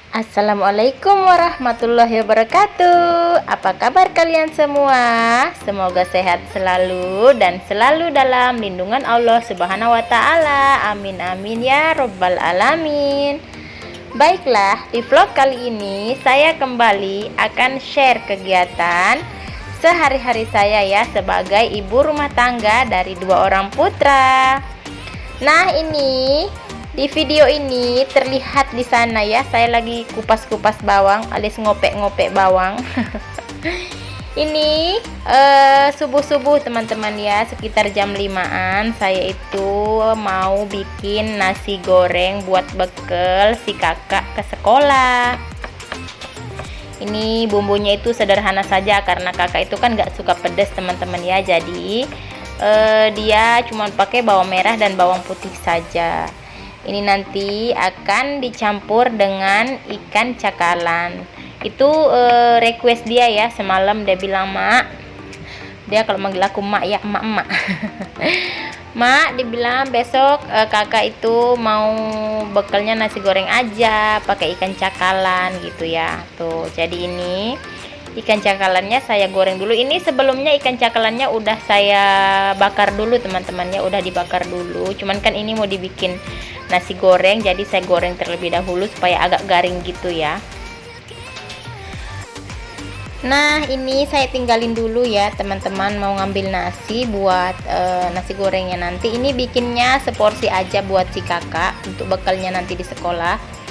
Assalamualaikum warahmatullahi wabarakatuh. Apa kabar kalian semua? Semoga sehat selalu dan selalu dalam lindungan Allah Subhanahu wa taala. Amin amin ya robbal alamin. Baiklah, di vlog kali ini saya kembali akan share kegiatan sehari-hari saya ya sebagai ibu rumah tangga dari 2 orang putra. Nah, ini di video ini terlihat di sana ya, saya lagi kupas-kupas bawang alias ngopek-ngopek bawang. Ini subuh-subuh teman-teman ya, sekitar jam 5-an saya itu mau bikin nasi goreng buat bekal si kakak ke sekolah. Ini bumbunya itu sederhana saja karena kakak itu kan gak suka pedas teman-teman ya, jadi dia cuma pakai bawang merah dan bawang putih saja. Ini nanti akan dicampur dengan ikan cakalan. Itu request dia ya, semalam dia bilang, "Mak," dia kalau manggil aku mak ya, emak-emak. "Mak," dibilang, "besok kakak itu mau bekalnya nasi goreng aja pakai ikan cakalan," gitu ya. Tuh, jadi ini ikan cakalannya saya goreng dulu. Ini sebelumnya ikan cakalannya udah saya bakar dulu teman-temannya, udah dibakar dulu. Cuman kan ini mau dibikin nasi goreng, jadi saya goreng terlebih dahulu supaya agak garing gitu ya. Nah, ini saya tinggalin dulu ya teman-teman, mau ngambil nasi buat nasi gorengnya nanti. Ini bikinnya seporsi aja buat si kakak untuk bekalnya nanti di sekolah.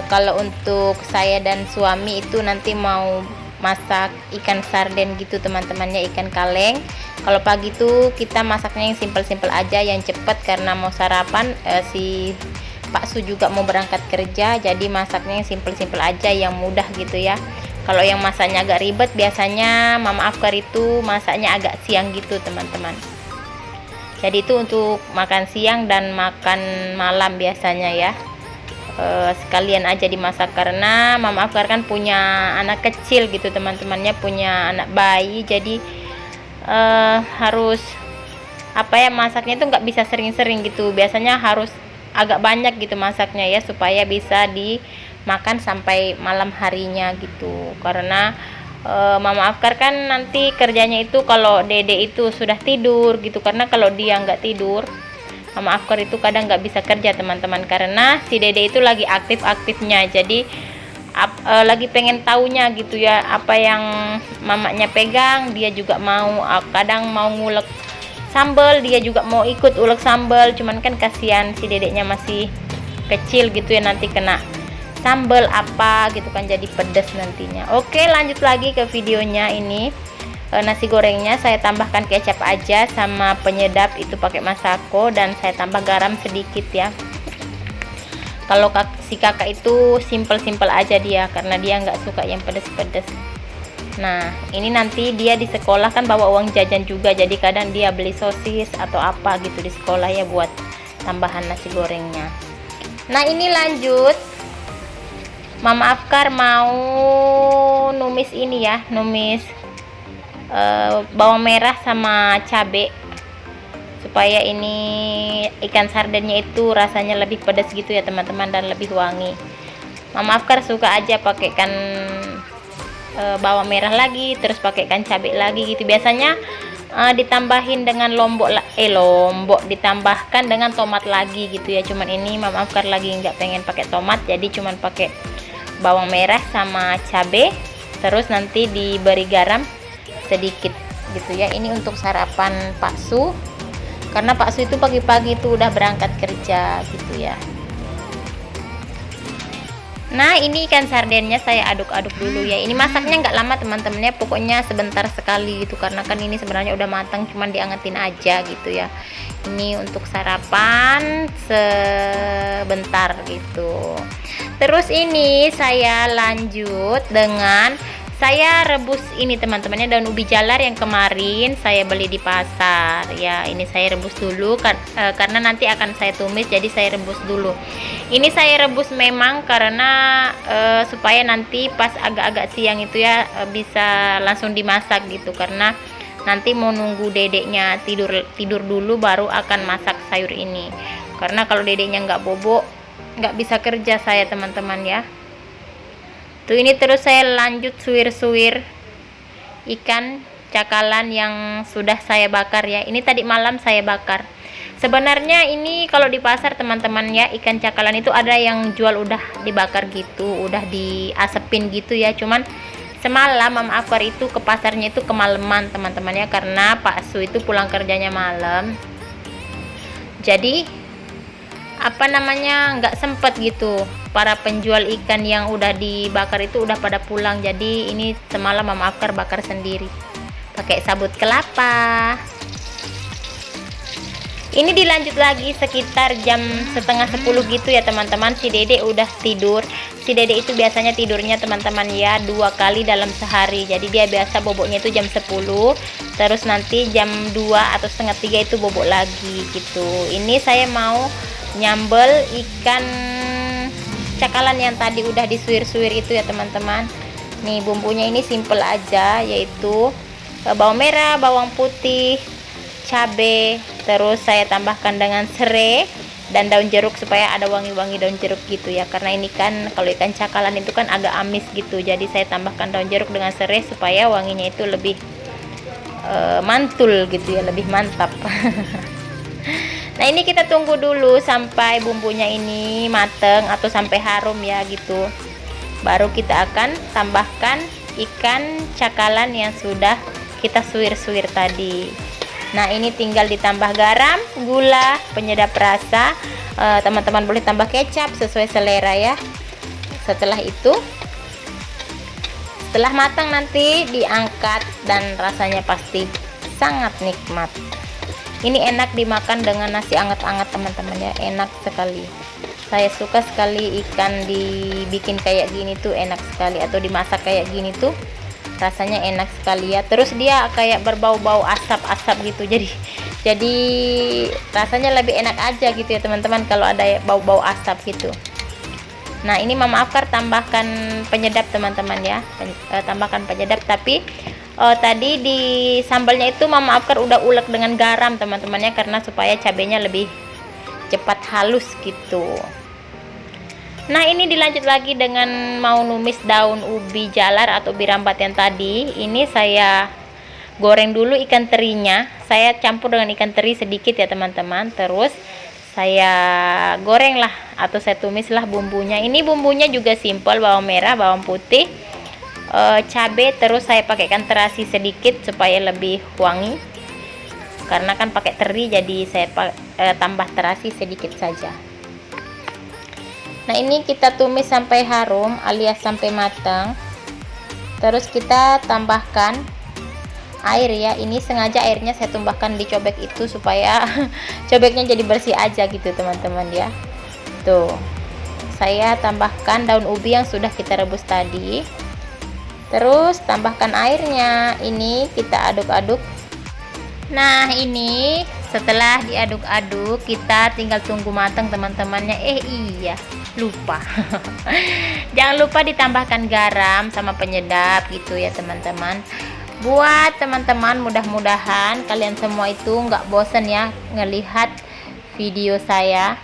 Kalau untuk saya dan suami itu nanti mau masak ikan sarden gitu teman-temannya, ikan kaleng. Kalau pagi tuh kita masaknya yang simpel-simpel aja, yang cepet karena mau sarapan. Si Pak Su juga mau berangkat kerja, jadi masaknya yang simpel-simpel aja, yang mudah gitu ya. Kalau yang masaknya agak ribet biasanya Mama Afkar itu masaknya agak siang gitu teman-teman. Jadi itu untuk makan siang dan makan malam biasanya ya. Sekalian aja dimasak karena Mama Afkar kan punya anak kecil gitu teman-temannya, punya anak bayi, jadi harus apa ya, masaknya itu nggak bisa sering-sering gitu, biasanya harus agak banyak gitu masaknya ya supaya bisa dimakan sampai malam harinya gitu. Karena Mama Afkar kan nanti kerjanya itu kalau Dede itu sudah tidur gitu, karena kalau dia nggak tidur Mama Afkar itu kadang nggak bisa kerja teman-teman, karena si Dede itu lagi aktif-aktifnya, jadi lagi pengen taunya gitu ya, apa yang mamanya pegang dia juga mau. Kadang mau ngulek sambal dia juga mau ikut ulek sambal, cuman kan kasihan si dedeknya masih kecil gitu ya, nanti kena sambal apa gitu kan, jadi pedes nantinya. Oke, lanjut lagi ke videonya. Ini nasi gorengnya saya tambahkan kecap aja sama penyedap itu pakai Masako, dan saya tambah garam sedikit ya. Kalau si kakak itu simple-simple aja dia, karena dia nggak suka yang pedes-pedes. Nah, ini nanti dia di sekolah kan bawa uang jajan juga, jadi kadang dia beli sosis atau apa gitu di sekolah ya buat tambahan nasi gorengnya. Nah, ini lanjut, Mama Afkar mau numis ini ya, numis bawang merah sama cabai supaya ini ikan sardennya itu rasanya lebih pedas gitu ya teman-teman, dan lebih wangi. Mama Afkar suka aja pakaikan bawang merah lagi, terus pakaikan cabai lagi gitu. Biasanya ditambahin dengan lombok ditambahkan dengan tomat lagi gitu ya. Cuman ini Mama Afkar lagi nggak pengen pakai tomat, jadi cuman pakai bawang merah sama cabai, terus nanti diberi garam sedikit gitu ya. Ini untuk sarapan Pak Su, karena Pak Su itu pagi-pagi itu udah berangkat kerja gitu ya. Nah, ini ikan sardennya saya aduk-aduk dulu ya. Ini masaknya nggak lama teman-temannya, pokoknya sebentar sekali gitu, karena kan ini sebenarnya udah matang, cuman diangetin aja gitu ya. Ini untuk sarapan sebentar gitu. Terus ini saya lanjut dengan saya rebus ini teman-temannya, daun ubi jalar yang kemarin saya beli di pasar ya. Ini saya rebus dulu karena nanti akan saya tumis, jadi saya rebus dulu. Ini saya rebus memang karena supaya nanti pas agak-agak siang itu ya bisa langsung dimasak gitu, karena nanti mau nunggu dedeknya tidur dulu baru akan masak sayur ini. Karena kalau dedeknya nggak bobok nggak bisa kerja saya teman-teman ya. Tuh ini terus saya lanjut suwir-suwir ikan cakalan yang sudah saya bakar ya. Ini tadi malam saya bakar. Sebenarnya ini kalau di pasar teman-teman ya, ikan cakalan itu ada yang jual udah dibakar gitu, udah diasepin gitu ya. Cuman semalam Mama Afkar itu ke pasarnya itu kemalaman teman-teman ya, karena Pak Su itu pulang kerjanya malam. Jadi apa namanya, nggak sempet gitu, para penjual ikan yang udah dibakar itu udah pada pulang. Jadi ini semalam Mama Afkar bakar sendiri pakai sabut kelapa. Ini dilanjut lagi sekitar jam setengah 10 gitu ya teman-teman. Si Dede udah tidur. Si Dede itu biasanya tidurnya teman-teman ya 2 kali dalam sehari. Jadi dia biasa boboknya itu jam 10, terus nanti jam 2 atau setengah 3 itu bobok lagi gitu. Ini saya mau nyambel ikan cakalan yang tadi udah disuir-suir itu ya teman-teman. Nih bumbunya ini simple aja, yaitu bawang merah, bawang putih, cabai, terus saya tambahkan dengan serai dan daun jeruk supaya ada wangi-wangi daun jeruk gitu ya. Karena ini kan kalau ikan cakalan itu kan agak amis gitu, jadi saya tambahkan daun jeruk dengan serai supaya wanginya itu lebih mantul gitu ya, lebih mantap. Nah ini kita tunggu dulu sampai bumbunya ini mateng atau sampai harum ya gitu, baru kita akan tambahkan ikan cakalan yang sudah kita suir-suir tadi. Nah ini tinggal ditambah garam, gula, penyedap rasa, teman-teman boleh tambah kecap sesuai selera ya. Setelah itu, setelah matang nanti diangkat dan rasanya pasti sangat nikmat. Ini enak dimakan dengan nasi anget-anget teman-teman ya, enak sekali. Saya suka sekali ikan dibikin kayak gini tuh, enak sekali, atau dimasak kayak gini tuh rasanya enak sekali ya. Terus dia kayak berbau-bau asap-asap gitu, jadi rasanya lebih enak aja gitu ya teman-teman kalau ada bau-bau asap gitu. Nah ini Mama Afkar tambahkan penyedap teman-teman ya, tambahkan penyedap, tapi tadi di sambalnya itu Mama Afkar udah ulek dengan garam teman-teman ya, karena supaya cabenya lebih cepat halus gitu. Nah ini dilanjut lagi dengan mau numis daun ubi jalar atau ubi rambat yang tadi. Ini saya goreng dulu ikan terinya, saya campur dengan ikan teri sedikit ya teman-teman. Terus saya goreng lah atau saya tumis lah bumbunya. Ini bumbunya juga simple, bawang merah, bawang putih, cabai, terus saya pakaikan terasi sedikit supaya lebih wangi. Karena kan pakai teri, jadi saya tambah terasi sedikit saja. Nah ini kita tumis sampai harum alias sampai matang. Terus kita tambahkan air ya. Ini sengaja airnya saya tumbahkan di cobek itu supaya cobeknya jadi bersih aja gitu teman-teman ya. Tuh, saya tambahkan daun ubi yang sudah kita rebus tadi. Terus tambahkan airnya. Ini kita aduk-aduk. Nah ini setelah diaduk-aduk kita tinggal tunggu matang teman-temannya. Iya, lupa. Jangan lupa ditambahkan garam sama penyedap gitu ya teman-teman. Buat teman-teman, mudah-mudahan kalian semua itu nggak bosen ya ngelihat video saya.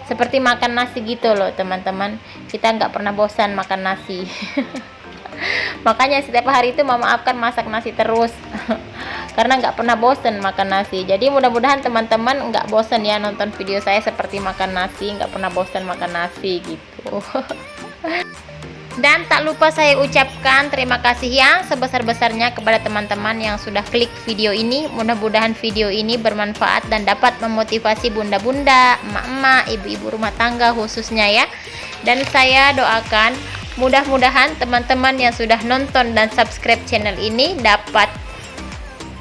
Seperti makan nasi gitu loh teman-teman, kita nggak pernah bosan makan nasi. Makanya setiap hari itu Mama Afkar masak nasi terus. Karena nggak pernah bosen makan nasi. Jadi mudah-mudahan teman-teman nggak bosen ya nonton video saya seperti makan nasi, nggak pernah bosen makan nasi gitu. Dan tak lupa saya ucapkan terima kasih yang sebesar-besarnya kepada teman-teman yang sudah klik video ini. Mudah-mudahan video ini bermanfaat dan dapat memotivasi bunda-bunda, emak-emak, ibu-ibu rumah tangga khususnya ya. Dan saya doakan mudah-mudahan teman-teman yang sudah nonton dan subscribe channel ini dapat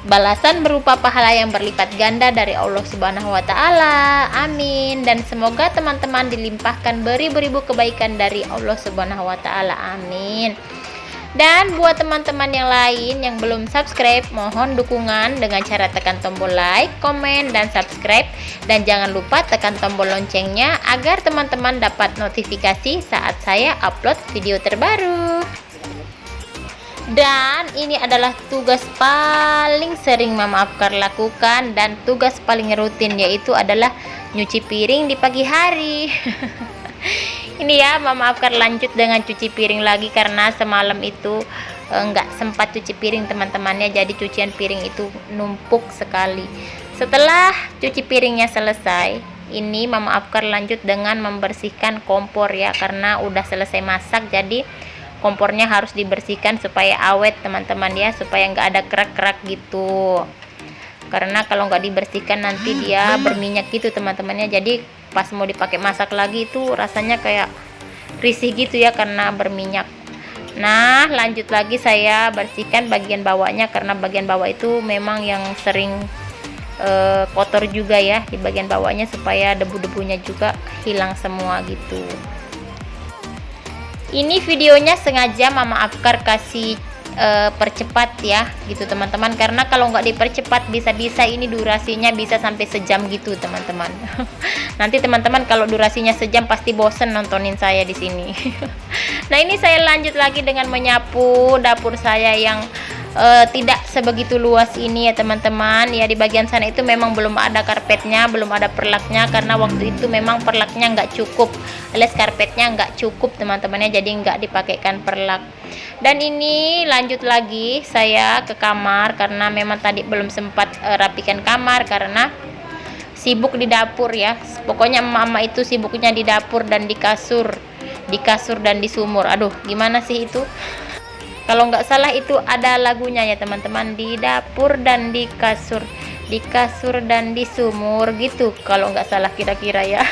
balasan berupa pahala yang berlipat ganda dari Allah Subhanahu wa Ta'ala. Amin. Dan semoga teman-teman dilimpahkan beribu-ribu kebaikan dari Allah Subhanahu wa Ta'ala. Amin. Dan buat teman-teman yang lain yang belum subscribe, mohon dukungan dengan cara tekan tombol like, komen, dan subscribe. Dan jangan lupa tekan tombol loncengnya agar teman-teman dapat notifikasi saat saya upload video terbaru. Dan ini adalah tugas paling sering Mama Afkar lakukan dan tugas paling rutin, yaitu adalah nyuci piring di pagi hari. Ini ya, Mama Afkar lanjut dengan cuci piring lagi karena semalam itu nggak sempat cuci piring teman-temannya, jadi cucian piring itu numpuk sekali. Setelah cuci piringnya selesai, ini Mama Afkar lanjut dengan membersihkan kompor ya, karena udah selesai masak, jadi kompornya harus dibersihkan supaya awet teman-teman ya, supaya nggak ada kerak-kerak gitu. Karena kalau nggak dibersihkan nanti dia berminyak gitu teman-temannya, jadi pas mau dipakai masak lagi itu rasanya kayak risih gitu ya karena berminyak. Nah, lanjut lagi saya bersihkan bagian bawahnya, karena bagian bawah itu memang yang sering kotor juga ya di bagian bawahnya, supaya debu-debunya juga hilang semua gitu. Ini videonya sengaja Mama Afkar kasih percepat ya gitu teman-teman, karena kalau nggak dipercepat bisa-bisa ini durasinya bisa sampai sejam gitu teman-teman. Nanti teman-teman kalau durasinya sejam pasti bosen nontonin saya di sini. Nah, ini saya lanjut lagi dengan menyapu dapur saya yang tidak sebegitu luas ini ya teman-teman ya. Di bagian sana itu memang belum ada karpetnya, belum ada perlaknya, karena waktu itu memang perlaknya nggak cukup, alias karpetnya nggak cukup teman-temannya, jadi nggak dipakaikan perlak. Dan ini lanjut lagi saya ke kamar, karena memang tadi belum sempat rapikan kamar karena sibuk di dapur ya. Pokoknya mama itu sibuknya di dapur dan di kasur dan di sumur. Aduh, gimana sih itu? Kalau nggak salah itu ada lagunya ya teman-teman, di dapur dan di kasur dan di sumur gitu kalau nggak salah kira-kira ya.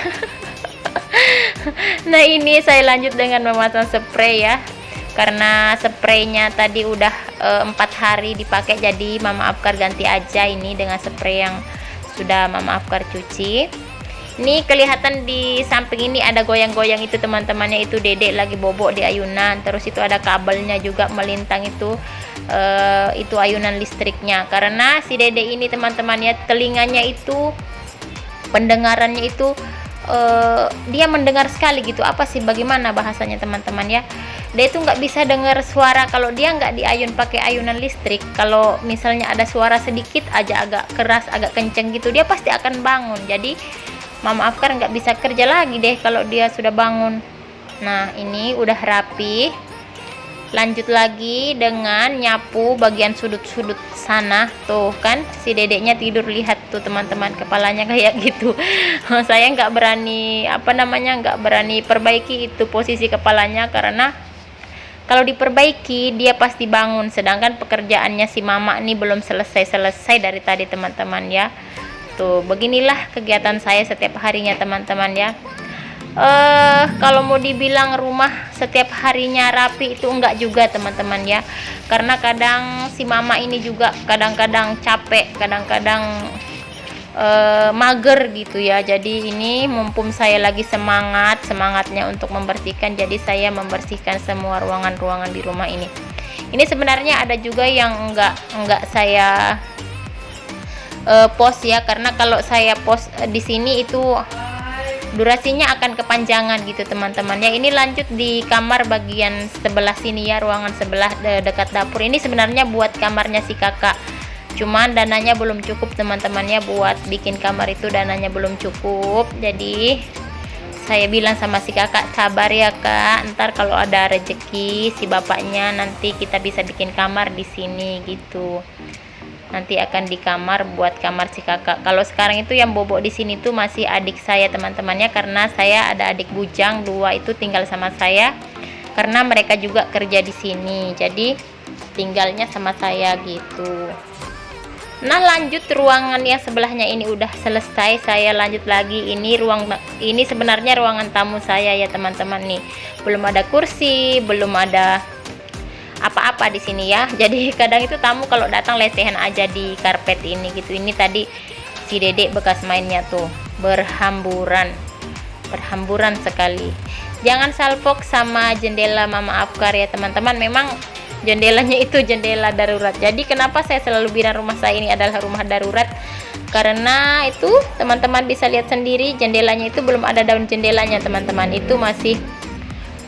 Nah, ini saya lanjut dengan memasang spray ya, karena spraynya tadi udah 4 hari dipakai, jadi Mama Afkar ganti aja ini dengan spray yang sudah Mama Afkar cuci. Ini kelihatan di samping ini ada goyang-goyang itu teman-temannya, itu dedek lagi bobok di ayunan. Terus itu ada kabelnya juga melintang itu ayunan listriknya, karena si dedek ini teman-temannya telinganya itu pendengarannya itu dia mendengar sekali gitu. Apa sih, bagaimana bahasanya teman-teman ya, dia itu nggak bisa dengar suara kalau dia nggak diayun pakai ayunan listrik. Kalau misalnya ada suara sedikit aja agak keras, agak kenceng gitu, dia pasti akan bangun. Jadi Mama Afkar nggak bisa kerja lagi deh kalau dia sudah bangun. Nah, ini udah rapi. Lanjut lagi dengan nyapu bagian sudut-sudut sana. Tuh kan si dedeknya tidur, lihat tuh teman-teman, kepalanya kayak gitu. Saya nggak berani nggak berani perbaiki itu posisi kepalanya, karena kalau diperbaiki dia pasti bangun, sedangkan pekerjaannya si mama ini belum selesai dari tadi teman-teman ya. Tuh, beginilah kegiatan saya setiap harinya teman-teman ya. Kalau mau dibilang rumah setiap harinya rapi itu enggak juga teman-teman ya, karena kadang si mama ini juga kadang-kadang capek, kadang-kadang mager gitu ya. Jadi ini mumpung saya lagi semangatnya untuk membersihkan, jadi saya membersihkan semua ruangan-ruangan di rumah ini. Ini sebenarnya ada juga yang enggak saya post ya, karena kalau saya post di sini itu durasinya akan kepanjangan gitu teman-teman ya. Ini lanjut di kamar bagian sebelah sini ya, ruangan sebelah dekat dapur. Ini sebenarnya buat kamarnya si kakak, cuman dananya belum cukup teman-temannya, buat bikin kamar itu dananya belum cukup. Jadi saya bilang sama si kakak, sabar ya kak, ntar kalau ada rezeki si bapaknya nanti kita bisa bikin kamar di sini gitu. Nanti akan di kamar, buat kamar si kakak. Kalau sekarang itu yang bobok di sini tuh masih adik saya teman-temannya, karena saya ada adik bujang 2 itu tinggal sama saya, karena mereka juga kerja di sini, jadi tinggalnya sama saya gitu. Nah, lanjut ruangan yang sebelahnya ini udah selesai, saya lanjut lagi. Ini sebenarnya ruangan tamu saya ya teman-teman nih. Belum ada kursi, belum ada apa-apa di sini ya. Jadi kadang itu tamu kalau datang lesehan aja di karpet ini gitu. Ini tadi si dedek bekas mainnya tuh berhamburan sekali. Jangan salfok sama jendela Mama Afkar ya teman-teman. Memang jendelanya itu jendela darurat. Jadi kenapa saya selalu bilang rumah saya ini adalah rumah darurat, karena itu teman-teman bisa lihat sendiri, jendelanya itu belum ada daun jendelanya teman-teman, itu masih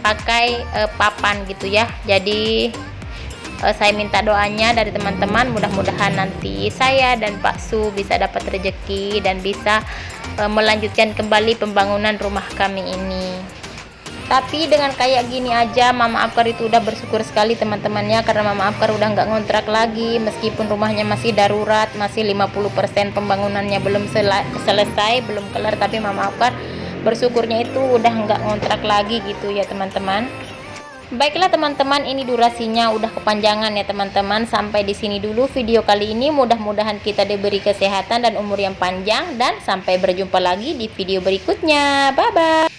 pakai papan gitu ya. Jadi saya minta doanya dari teman-teman, mudah-mudahan nanti saya dan Pak Su bisa dapat rezeki dan bisa melanjutkan kembali pembangunan rumah kami ini. Tapi dengan kayak gini aja Mama Afkar itu udah bersyukur sekali teman-temannya, karena Mama Afkar udah nggak ngontrak lagi. Meskipun rumahnya masih darurat, masih 50% pembangunannya belum selesai, belum kelar, tapi Mama Afkar bersyukurnya itu udah nggak ngontrak lagi gitu ya teman-teman. Baiklah teman-teman, ini durasinya udah kepanjangan ya teman-teman. Sampai di sini dulu video kali ini. Mudah-mudahan kita diberi kesehatan dan umur yang panjang, dan sampai berjumpa lagi di video berikutnya. Bye bye.